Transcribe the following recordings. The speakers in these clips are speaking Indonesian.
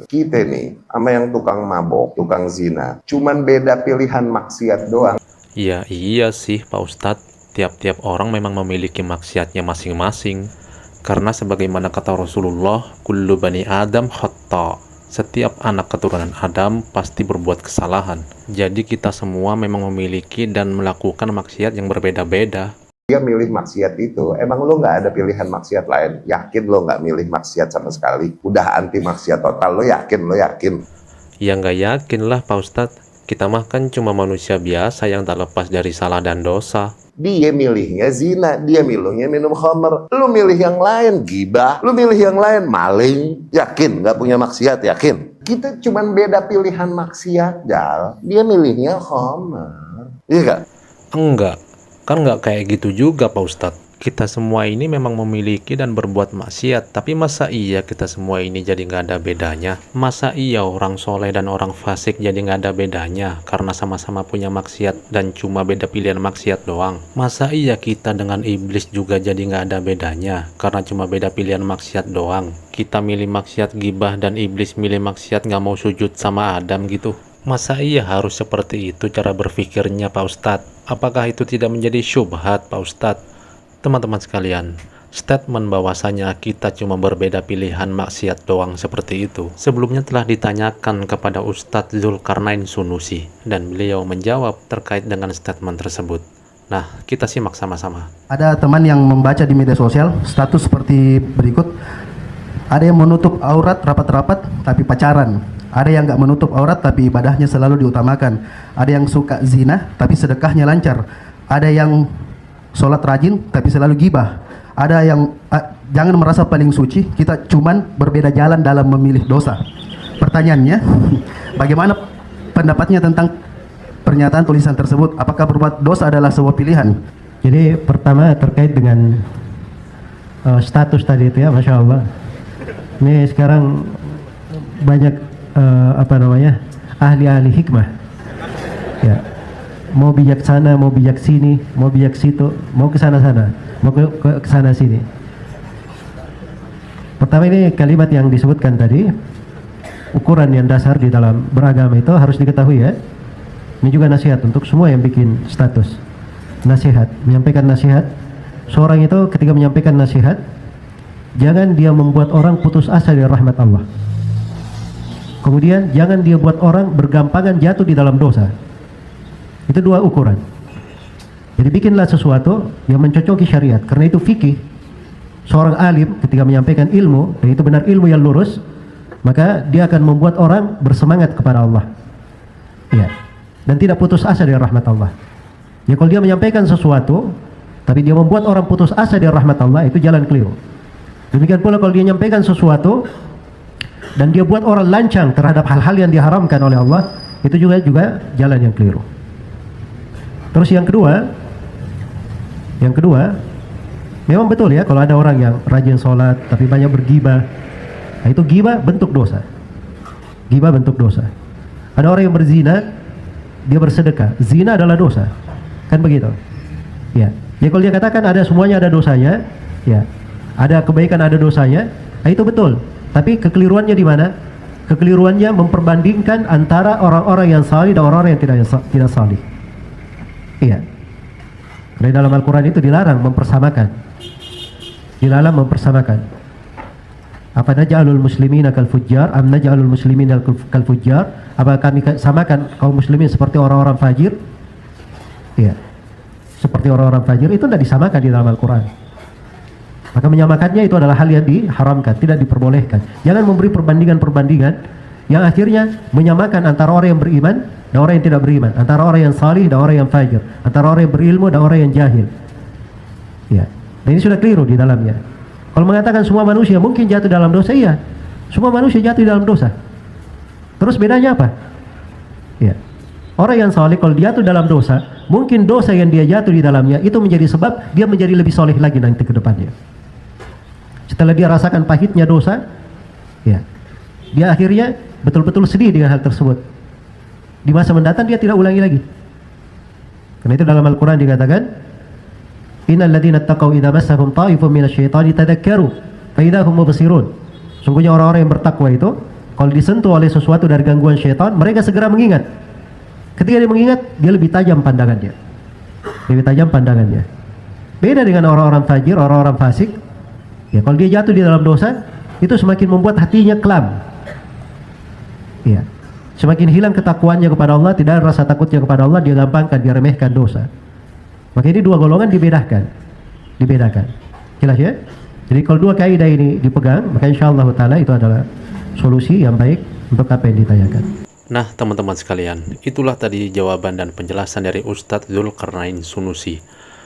Kita nih, sama yang tukang mabok, tukang zina, cuman beda pilihan maksiat doang. Iya sih Pak Ustadz, tiap-tiap orang memang memiliki maksiatnya masing-masing. Karena sebagaimana kata Rasulullah, kullu bani Adam khata. Setiap anak keturunan Adam pasti berbuat kesalahan. Jadi kita semua memang memiliki dan melakukan maksiat yang berbeda-beda. Dia milih maksiat itu, emang lo nggak ada pilihan maksiat lain? Yakin lo nggak milih maksiat sama sekali? Udah anti maksiat total, lo yakin? Ya nggak yakin lah Pak Ustadz. Kita mah kan cuma manusia biasa yang tak lepas dari salah dan dosa. Dia milihnya zina, dia milihnya minum khamr. Lu milih yang lain, gibah. Lu milih yang lain, maling. Yakin nggak punya maksiat, yakin? Kita cuman beda pilihan maksiat, Jal. Dia milihnya khamr. Iya gak? Enggak, kan nggak kayak gitu juga Pak Ustadz. Kita semua ini memang memiliki dan berbuat maksiat, tapi masa iya kita semua ini jadi nggak ada bedanya? Masa iya orang soleh dan orang fasik jadi nggak ada bedanya karena sama-sama punya maksiat dan cuma beda pilihan maksiat doang? Masa iya kita dengan iblis juga jadi nggak ada bedanya karena cuma beda pilihan maksiat doang? Kita milih maksiat gibah dan iblis milih maksiat nggak mau sujud sama Adam gitu? Masa iya harus seperti itu cara berpikirnya Pak Ustadz? Apakah itu tidak menjadi syubhat Pak Ustadz? Teman-teman sekalian, statement bahwasanya kita cuma berbeda pilihan maksiat doang seperti itu sebelumnya telah ditanyakan kepada Ustadz Zulkarnain Sunusi dan beliau menjawab terkait dengan statement tersebut. Nah, kita simak sama-sama. Ada teman yang membaca di media sosial status seperti berikut. Ada yang menutup aurat rapat-rapat tapi pacaran. Ada yang nggak menutup aurat tapi ibadahnya selalu diutamakan. Ada yang suka zina tapi sedekahnya lancar. Ada yang sholat rajin tapi selalu gibah. Ada yang jangan merasa paling suci, kita cuman berbeda jalan dalam memilih dosa. Pertanyaannya, bagaimana pendapatnya tentang pernyataan tulisan tersebut? Apakah berbuat dosa adalah sebuah pilihan? Jadi pertama terkait dengan status tadi itu ya, Masya Allah. Ini sekarang banyak ahli-ahli hikmah. Ya. Mau bijaksana, mau bijak sini, mau bijak situ, mau ke sana-sana, mau ke sana sini. Pertama ini kalimat yang disebutkan tadi, ukuran yang dasar di dalam beragama itu harus diketahui ya. Ini juga nasihat untuk semua yang bikin status. Nasihat, menyampaikan nasihat. Seorang itu ketika menyampaikan nasihat, jangan dia membuat orang putus asa dari rahmat Allah. Kemudian jangan dia buat orang bergampangan jatuh di dalam dosa. Itu dua ukuran. Jadi bikinlah sesuatu yang mencocoki syariat. Karena itu fikih. Seorang alim ketika menyampaikan ilmu, dan itu benar ilmu yang lurus, maka dia akan membuat orang bersemangat kepada Allah. Ya. Dan tidak putus asa dari rahmat Allah. Ya, kalau dia menyampaikan sesuatu, tapi dia membuat orang putus asa dari rahmat Allah, itu jalan keliru. Demikian pula kalau dia menyampaikan sesuatu, dan dia buat orang lancang terhadap hal-hal yang diharamkan oleh Allah, itu juga jalan yang keliru. Terus yang kedua, memang betul ya kalau ada orang yang rajin sholat tapi banyak bergibah, nah itu gibah bentuk dosa. Gibah bentuk dosa. Ada orang yang berzina, dia bersedekah, zina adalah dosa, kan begitu? Ya. Ya kalau dia katakan ada semuanya ada dosanya, ya, ada kebaikan ada dosanya, nah itu betul. Tapi kekeliruannya di mana? Kekeliruannya memperbandingkan antara orang-orang yang salih dan orang-orang yang tidak salih. Iya. Karena dalam Al-Quran itu dilarang mempersamakan. Dilarang mempersamakan. Apa naj'alul muslimina kal fujjar am naj'alul muslimina kal fujjar? Apa kami samakan kaum muslimin seperti orang-orang fajir? Iya. Seperti orang-orang fajir itu tidak disamakan di dalam Al-Quran. Maka menyamakannya itu adalah hal yang diharamkan, tidak diperbolehkan. Jangan memberi perbandingan-perbandingan yang akhirnya menyamakan antara orang yang beriman dan orang yang tidak beriman, antara orang yang salih dan orang yang fajir, antara orang yang berilmu dan orang yang jahil. Ya. Dan ini sudah keliru di dalamnya. Kalau mengatakan semua manusia mungkin jatuh dalam dosa, iya. Semua manusia jatuh dalam dosa. Terus bedanya apa? Ya. Orang yang salih kalau jatuh dalam dosa, mungkin dosa yang dia jatuh di dalamnya itu menjadi sebab dia menjadi lebih salih lagi nanti ke depannya. Setelah dia rasakan pahitnya dosa, ya, dia akhirnya betul-betul sedih dengan hal tersebut. Di masa mendatang dia tidak ulangi lagi. Karena itu dalam Al-Quran dikatakan, innal ladzina taqaw idza massahum ta'ifun minasyaitani tadhakkaru fa idza hum mubsirun. Sungguhnya orang-orang yang bertakwa itu Kalau disentuh oleh sesuatu dari gangguan syaitan, mereka segera mengingat. Ketika dia mengingat, dia lebih tajam pandangannya. Lebih tajam pandangannya. Beda dengan orang-orang fajir, orang-orang fasik. Ya, kalau dia jatuh di dalam dosa, itu semakin membuat hatinya kelam. Ya. Semakin hilang ketakwaannya kepada Allah, tidak ada rasa takutnya kepada Allah, dia gampangkan, dia remehkan dosa. Maka ini dua golongan dibedakan. Jelas ya? Jadi kalau dua kaidah ini dipegang, maka insyaallah taala itu adalah solusi yang baik untuk apa yang ditanyakan. Nah, teman-teman sekalian, itulah tadi jawaban dan penjelasan dari Ustadz Dzulkarnain Sunusi.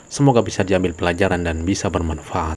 Semoga bisa diambil pelajaran dan bisa bermanfaat.